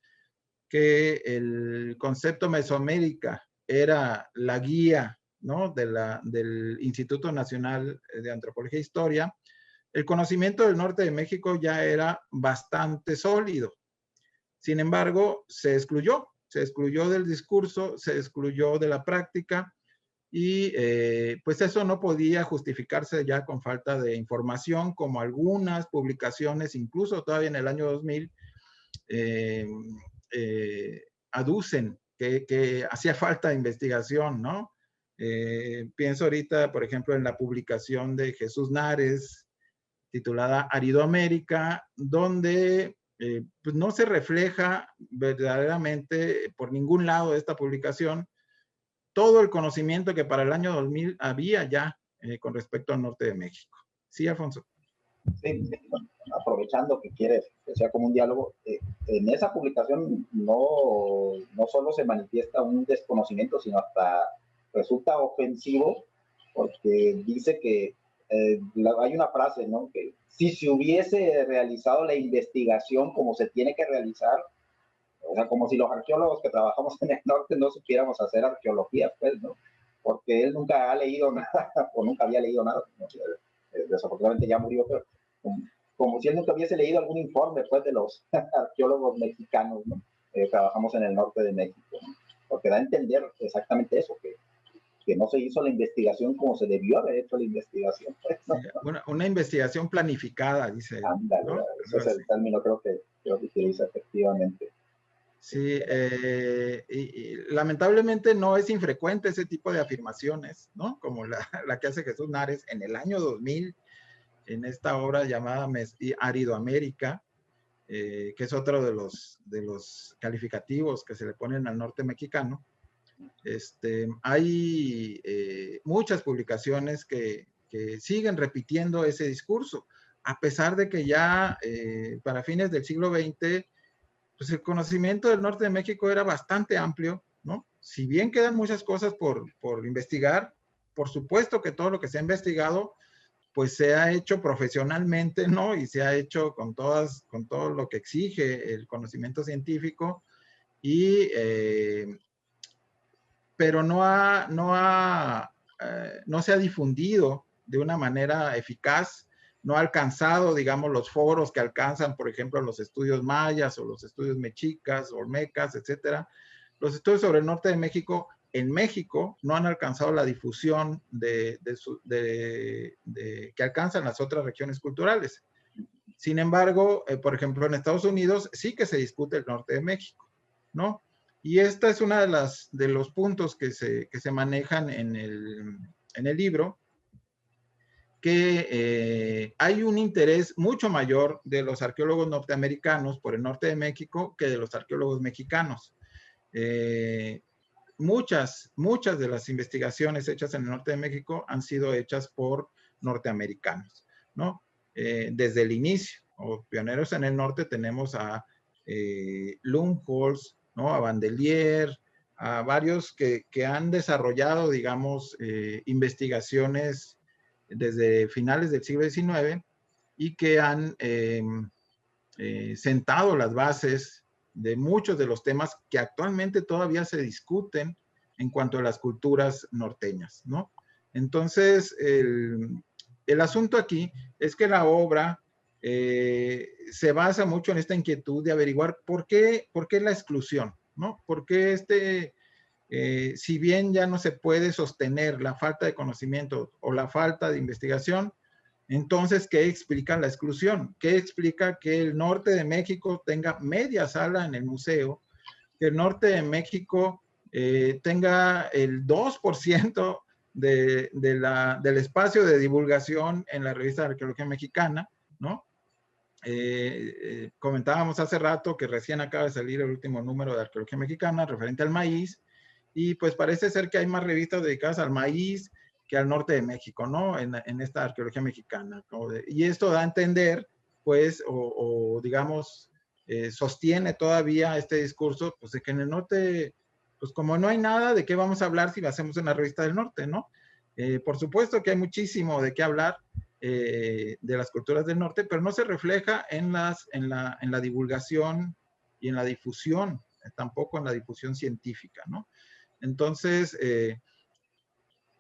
que el concepto Mesoamérica era la guía, ¿no? Del Instituto Nacional de Antropología e Historia, el conocimiento del norte de México ya era bastante sólido. Sin embargo, se excluyó del discurso, se excluyó de la práctica, y pues eso no podía justificarse ya con falta de información, como algunas publicaciones, incluso todavía en el año 2000, aducen que hacía falta investigación, ¿no? Pienso ahorita, por ejemplo, en la publicación de Jesús Nares, titulada Aridoamérica, donde pues no se refleja verdaderamente por ningún lado de esta publicación todo el conocimiento que para el año 2000 había ya con respecto al norte de México. Sí, Alfonso. Sí, bueno, aprovechando que quieres que sea como un diálogo, en esa publicación no solo se manifiesta un desconocimiento, sino hasta resulta ofensivo, porque dice que hay una frase, ¿no? Que si se hubiese realizado la investigación como se tiene que realizar, o sea, como si los arqueólogos que trabajamos en el norte no supiéramos hacer arqueología, pues, ¿no? Porque él nunca ha leído nada, o nunca había leído nada, ¿no? Desafortunadamente ya murió, pero como si él nunca hubiese leído algún informe, pues, de los arqueólogos mexicanos, ¿no? Trabajamos en el norte de México, ¿no? Porque da a entender exactamente eso, que no se hizo la investigación como se debió haber hecho la investigación. Pues, ¿no? Una investigación planificada, dice. Ándale, ¿no? Ese es el término, creo que utiliza efectivamente. Sí, y lamentablemente no es infrecuente ese tipo de afirmaciones, ¿no? Como la que hace Jesús Nares en el año 2000, en esta obra llamada Aridoamérica, que es otro de los calificativos que se le ponen al norte mexicano. Hay muchas publicaciones que siguen repitiendo ese discurso, a pesar de que ya para fines del siglo XX, pues el conocimiento del norte de México era bastante amplio, ¿no? Si bien quedan muchas cosas por investigar, por supuesto que todo lo que se ha investigado, pues se ha hecho profesionalmente, ¿no? Y se ha hecho con todo lo que exige el conocimiento científico, pero no se ha difundido de una manera eficaz no ha alcanzado, digamos, los foros que alcanzan, por ejemplo, los estudios mayas o los estudios mexicas, olmecas, etcétera. Los estudios sobre el norte de México en México no han alcanzado la difusión que alcanzan las otras regiones culturales. Sin embargo, por ejemplo, en Estados Unidos sí que se discute el norte de México, ¿no? Y esta es una de los puntos que se manejan en el libro, que hay un interés mucho mayor de los arqueólogos norteamericanos por el norte de México que de los arqueólogos mexicanos. Muchas de las investigaciones hechas en el norte de México han sido hechas por norteamericanos, ¿no? Desde el inicio, o pioneros en el norte, tenemos a Lumholtz, ¿no? A Bandelier, a varios que han desarrollado, digamos, investigaciones desde finales del siglo XIX y que han sentado las bases de muchos de los temas que actualmente todavía se discuten en cuanto a las culturas norteñas, ¿no? Entonces, el asunto aquí es que la obra se basa mucho en esta inquietud de averiguar por qué la exclusión, ¿no? ¿Por qué si bien ya no se puede sostener la falta de conocimiento o la falta de investigación, entonces, ¿qué explica la exclusión? ¿Qué explica que el norte de México tenga media sala en el museo? Que el norte de México tenga el 2% del espacio de divulgación en la revista de Arqueología Mexicana, ¿no? Comentábamos hace rato que recién acaba de salir el último número de Arqueología Mexicana referente al maíz, y pues parece ser que hay más revistas dedicadas al maíz que al norte de México, ¿no? En esta arqueología mexicana, ¿no? Y esto da a entender, pues, digamos, sostiene todavía este discurso, pues, de que en el norte, pues, como no hay nada, ¿de qué vamos a hablar si hacemos una revista del norte, ¿no? Por supuesto que hay muchísimo de qué hablar de las culturas del norte, pero no se refleja en la divulgación y en la difusión, tampoco en la difusión científica, ¿no? Entonces,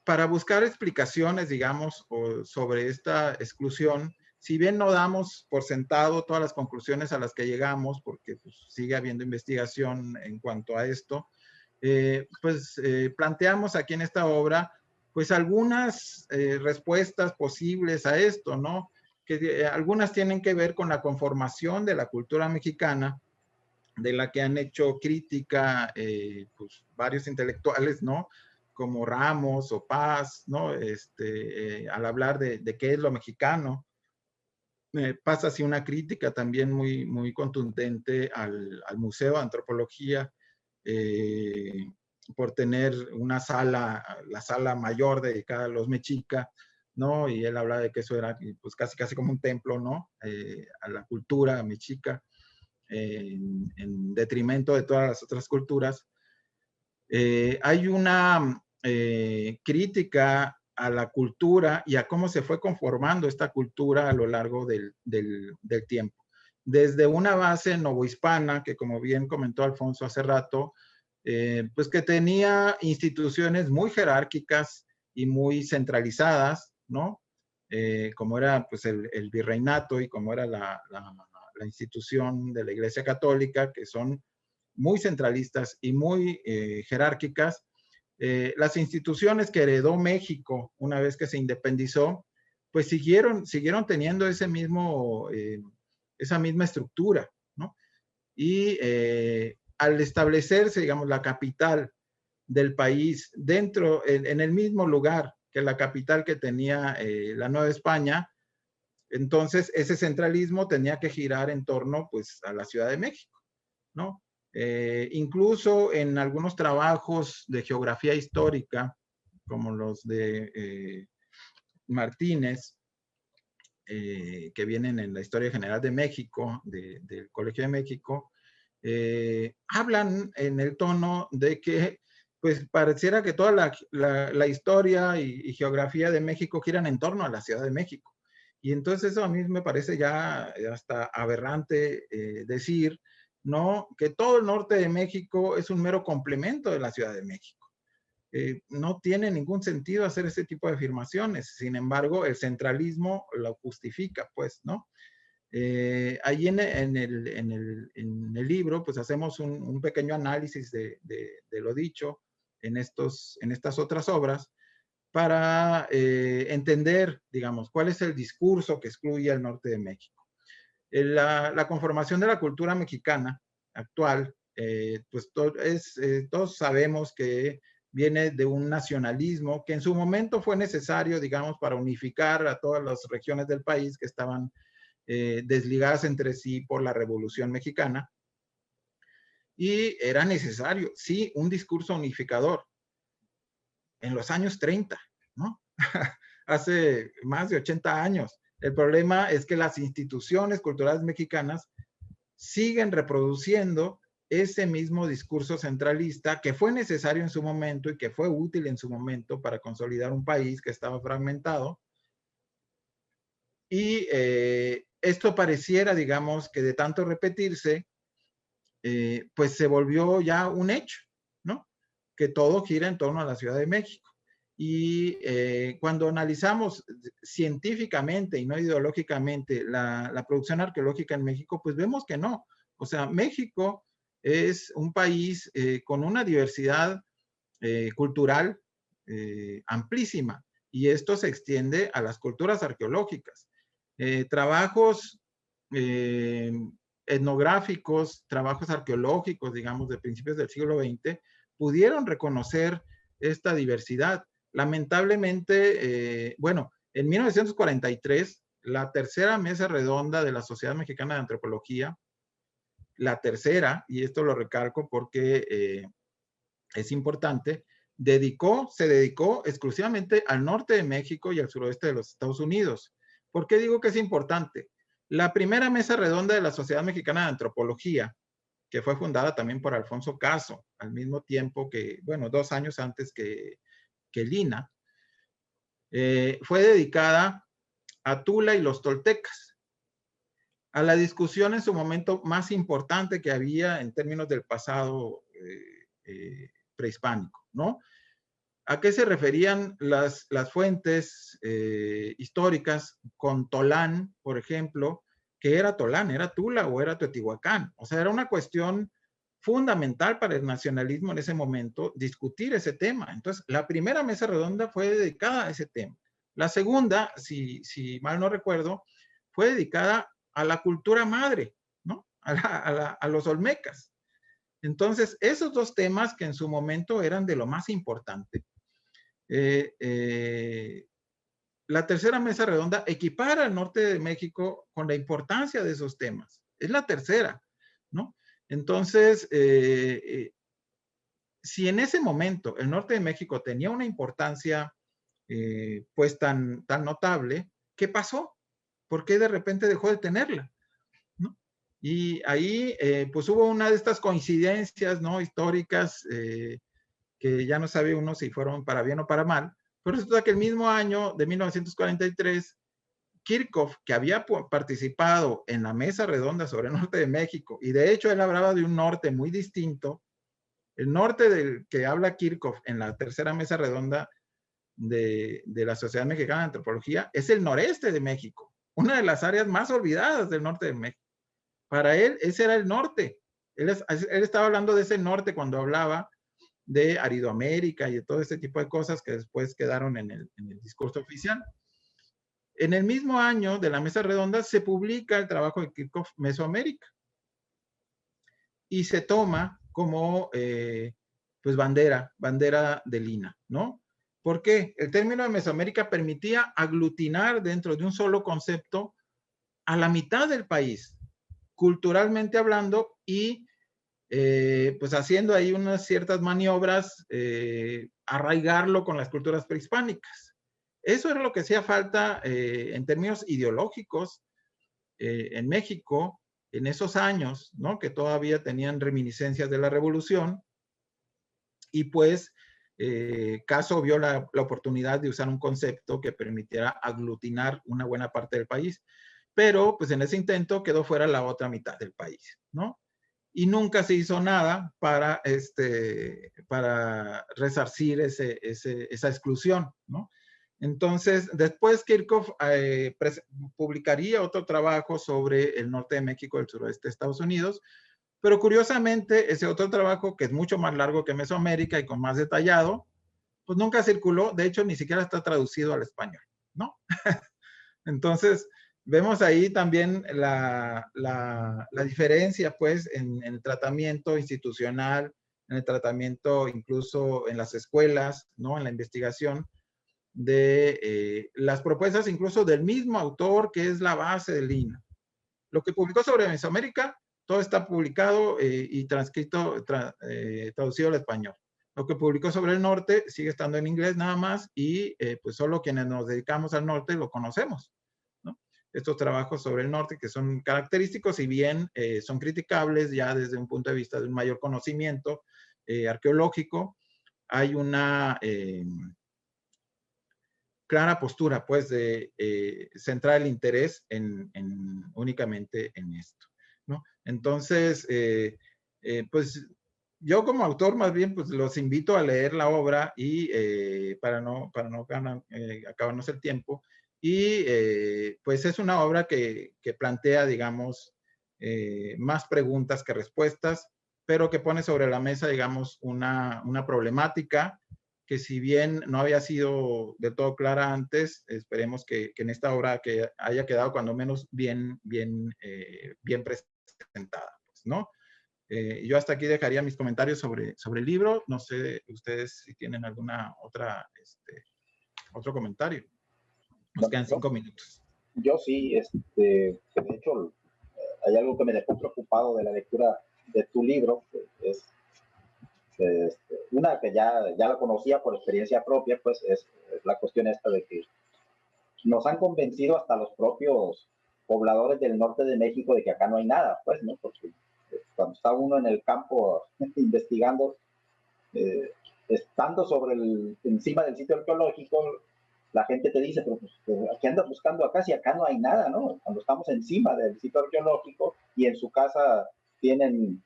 para buscar explicaciones, digamos, sobre esta exclusión, si bien no damos por sentado todas las conclusiones a las que llegamos, porque pues, sigue habiendo investigación en cuanto a esto, planteamos aquí en esta obra, pues algunas respuestas posibles a esto, ¿no? Que algunas tienen que ver con la conformación de la cultura mexicana, de la que han hecho crítica pues, varios intelectuales, ¿no? Como Ramos o Paz, ¿no? Al hablar de qué es lo mexicano. Pasa así una crítica también muy, muy contundente al Museo de Antropología por tener una sala, la sala mayor dedicada a los mexicas, ¿no? Y él habla de que eso era pues casi como un templo, ¿no? A la cultura mexica. En detrimento de todas las otras culturas. Hay una crítica a la cultura y a cómo se fue conformando esta cultura a lo largo del tiempo. Desde una base novohispana, que como bien comentó Alfonso hace rato, pues que tenía instituciones muy jerárquicas y muy centralizadas, ¿no? Como era pues el virreinato y como era la institución de la Iglesia Católica, que son muy centralistas y muy jerárquicas. Las instituciones que heredó México una vez que se independizó, pues siguieron teniendo esa misma estructura, ¿no? Y al establecerse, digamos, la capital del país en el mismo lugar que la capital que tenía la Nueva España, entonces ese centralismo tenía que girar en torno, pues, a la Ciudad de México, ¿no? Incluso en algunos trabajos de geografía histórica, como los de Martínez, que vienen en la Historia General de México, del Colegio de México, hablan en el tono de que pues pareciera que toda la historia y geografía de México giran en torno a la Ciudad de México. Y entonces eso a mí me parece ya hasta aberrante decir, ¿no? Que todo el norte de México es un mero complemento de la Ciudad de México. no tiene ningún sentido hacer ese tipo de afirmaciones. Sin embargo, el centralismo lo justifica, pues, ¿no? Ahí en el libro, pues hacemos un pequeño análisis de lo dicho en estas otras obras para entender, digamos, cuál es el discurso que excluye al norte de México. La conformación de la cultura mexicana actual, pues todos sabemos que viene de un nacionalismo que en su momento fue necesario, digamos, para unificar a todas las regiones del país que estaban desligadas entre sí por la Revolución Mexicana. Y era necesario, sí, un discurso unificador en los años 30, ¿no? Hace más de 80 años. El problema es que las instituciones culturales mexicanas siguen reproduciendo ese mismo discurso centralista que fue necesario en su momento y que fue útil en su momento para consolidar un país que estaba fragmentado. Y esto pareciera, digamos, que de tanto repetirse, pues se volvió ya un hecho, ¿no? Que todo gira en torno a la Ciudad de México. Y cuando analizamos científicamente y no ideológicamente la producción arqueológica en México, pues vemos que no. O sea, México es un país con una diversidad cultural amplísima y esto se extiende a las culturas arqueológicas. Trabajos etnográficos, trabajos arqueológicos, digamos, de principios del siglo XX, pudieron reconocer esta diversidad. Lamentablemente, bueno, en 1943, la tercera mesa redonda de la Sociedad Mexicana de Antropología, la tercera, y esto lo recalco porque es importante, se dedicó exclusivamente al norte de México y al suroeste de los Estados Unidos. ¿Por qué digo que es importante? La primera mesa redonda de la Sociedad Mexicana de Antropología, que fue fundada también por Alfonso Caso, al mismo tiempo que, bueno, 2 años antes que Lina, fue dedicada a Tula y los toltecas, a la discusión en su momento más importante que había en términos del pasado prehispánico, ¿no? ¿A qué se referían las fuentes históricas con Tolán, por ejemplo? ¿Qué era Tolán? ¿Era Tula o era Teotihuacán? O sea, era una cuestión fundamental para el nacionalismo en ese momento discutir ese tema. Entonces, la primera mesa redonda fue dedicada a ese tema. La segunda, si mal no recuerdo, fue dedicada a la cultura madre, ¿no? A los olmecas. Entonces, esos dos temas que en su momento eran de lo más importante, la tercera mesa redonda equipara al norte de México con la importancia de esos temas. Es la tercera, ¿no? Entonces, si en ese momento el norte de México tenía una importancia pues tan notable, ¿qué pasó? ¿Por qué de repente dejó de tenerla? ¿No? Y ahí pues hubo una de estas coincidencias, ¿no? Históricas que ya no sabe uno si fueron para bien o para mal, pero resulta que el mismo año de 1943, Kirchhoff, que había participado en la mesa redonda sobre el norte de México, y de hecho él hablaba de un norte muy distinto, el norte del que habla Kirchhoff en la tercera mesa redonda de la Sociedad Mexicana de Antropología, es el noreste de México, una de las áreas más olvidadas del norte de México. Para él, ese era el norte. Él estaba hablando de ese norte cuando hablaba de Aridoamérica y de todo este tipo de cosas que después quedaron en el discurso oficial. En el mismo año de la mesa redonda se publica el trabajo de Kirchhoff, Mesoamérica, y se toma como pues bandera de Lina, ¿no? ¿Por qué? El término de Mesoamérica permitía aglutinar dentro de un solo concepto a la mitad del país, culturalmente hablando, y pues haciendo ahí unas ciertas maniobras, arraigarlo con las culturas prehispánicas. Eso era lo que hacía falta en términos ideológicos en México en esos años, ¿no? Que todavía tenían reminiscencias de la revolución y pues Caso vio la oportunidad de usar un concepto que permitiera aglutinar una buena parte del país, pero pues en ese intento quedó fuera la otra mitad del país, ¿no? y nunca se hizo nada para resarcir esa exclusión, ¿no? Entonces, después Kirchhoff publicaría otro trabajo sobre el norte de México y el suroeste de Estados Unidos, pero curiosamente ese otro trabajo, que es mucho más largo que Mesoamérica y con más detallado, pues nunca circuló, de hecho ni siquiera está traducido al español, ¿no? Entonces, vemos ahí también la diferencia, pues, en el tratamiento institucional, en el tratamiento incluso en las escuelas, ¿no? En la investigación de las propuestas incluso del mismo autor, que es la base del INA. Lo que publicó sobre Mesoamérica, todo está publicado y transcrito, traducido al español. Lo que publicó sobre el norte sigue estando en inglés nada más y pues solo quienes nos dedicamos al norte lo conocemos, ¿no? Estos trabajos sobre el norte que son característicos, si bien son criticables ya desde un punto de vista de un mayor conocimiento arqueológico, hay una clara postura, pues, de centrar el interés únicamente en esto, ¿no? Entonces, pues, yo como autor, más bien, pues, los invito a leer la obra y para no acabarnos el tiempo. Y, pues, es una obra que plantea, digamos, más preguntas que respuestas, pero que pone sobre la mesa, digamos, una problemática que si bien no había sido de todo clara antes, esperemos que en esta obra que haya quedado cuando menos bien presentada, pues, ¿no? Yo hasta aquí dejaría mis comentarios sobre el libro. No sé ustedes si tienen alguna otro comentario. Nos quedan 5 minutos. Yo sí, de hecho, hay algo que me dejó preocupado de la lectura de tu libro, que es una que ya la conocía por experiencia propia, pues es la cuestión esta de que nos han convencido hasta los propios pobladores del norte de México de que acá no hay nada, pues, ¿no? Porque cuando está uno en el campo investigando, estando encima del sitio arqueológico, la gente te dice, pero pues, ¿qué andas buscando acá si acá no hay nada, ¿no? Cuando estamos encima del sitio arqueológico y en su casa tienen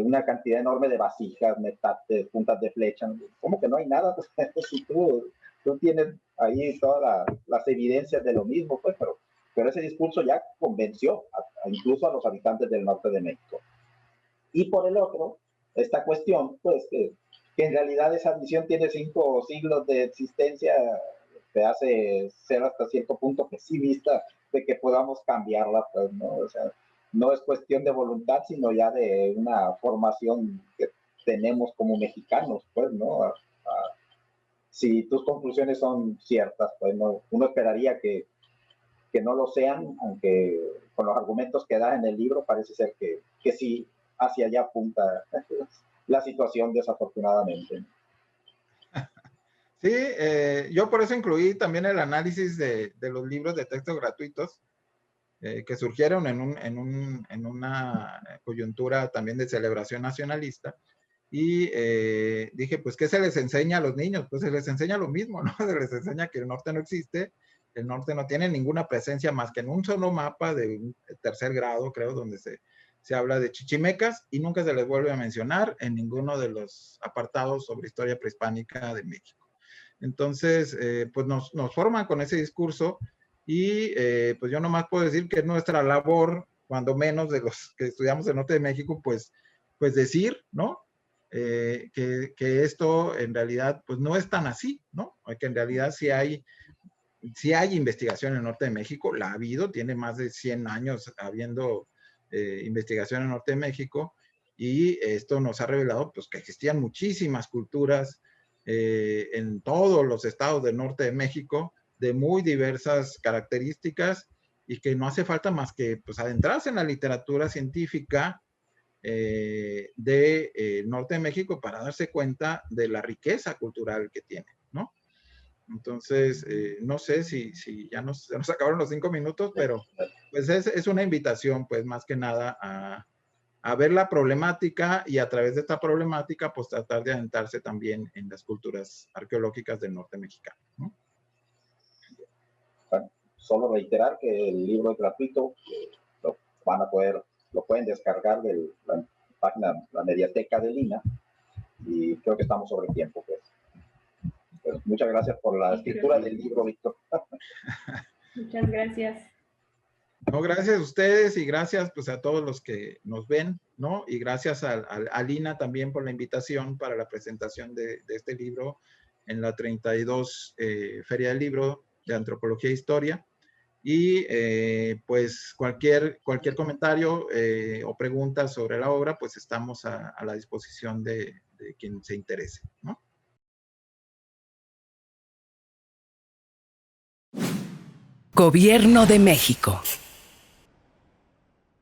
una cantidad enorme de vasijas, metates, puntas de flecha, ¿cómo que no hay nada? Pues, si tú tienes ahí todas las evidencias de lo mismo, pues, pero ese discurso ya convenció incluso a los habitantes del norte de México. Y por el otro, esta cuestión, pues, que en realidad esa visión tiene 5 siglos de existencia, te hace ser hasta cierto punto pesimista de que podamos cambiarla, pues, ¿no? O sea, no es cuestión de voluntad, sino ya de una formación que tenemos como mexicanos, pues, ¿no? Si tus conclusiones son ciertas, pues, ¿no? Uno esperaría que no lo sean, aunque con los argumentos que da en el libro parece ser que sí, hacia allá apunta la situación, desafortunadamente. Sí, yo por eso incluí también el análisis de los libros de texto gratuitos que surgieron en una coyuntura también de celebración nacionalista. Y dije, pues, ¿qué se les enseña a los niños? Pues se les enseña lo mismo, ¿no? Se les enseña que el norte no existe, el norte no tiene ninguna presencia más que en un solo mapa de un tercer grado, creo, donde se habla de chichimecas y nunca se les vuelve a mencionar en ninguno de los apartados sobre historia prehispánica de México. Entonces, pues nos forman con ese discurso y pues yo nomás puedo decir que es nuestra labor, cuando menos de los que estudiamos el norte de México, pues decir, ¿no? Que esto en realidad pues no es tan así, ¿no? Que en realidad sí hay investigación en el norte de México, la ha habido, tiene más de 100 años habiendo investigación en el norte de México y esto nos ha revelado pues que existían muchísimas culturas en todos los estados del norte de México de muy diversas características y que no hace falta más que pues adentrarse en la literatura científica del norte de México para darse cuenta de la riqueza cultural que tiene, ¿no? Entonces, no sé si ya nos acabaron los 5 minutos, pero pues es una invitación, pues más que nada a ver la problemática y a través de esta problemática, pues tratar de adentrarse también en las culturas arqueológicas del norte mexicano, ¿no? Bueno, solo reiterar que el libro es gratuito, lo van a poder lo pueden descargar de la página, la mediateca de Lina, y creo que estamos sobre tiempo, pues. Pues muchas gracias por la escritura del libro, Víctor. Muchas gracias. No, gracias a ustedes y gracias pues a todos los que nos ven, ¿no? Y gracias a Lina también por la invitación para la presentación de este libro en la 32 Feria del Libro de Antropología e Historia. Y pues cualquier comentario o pregunta sobre la obra, pues estamos a la disposición de quien se interese, ¿no? Gobierno de México.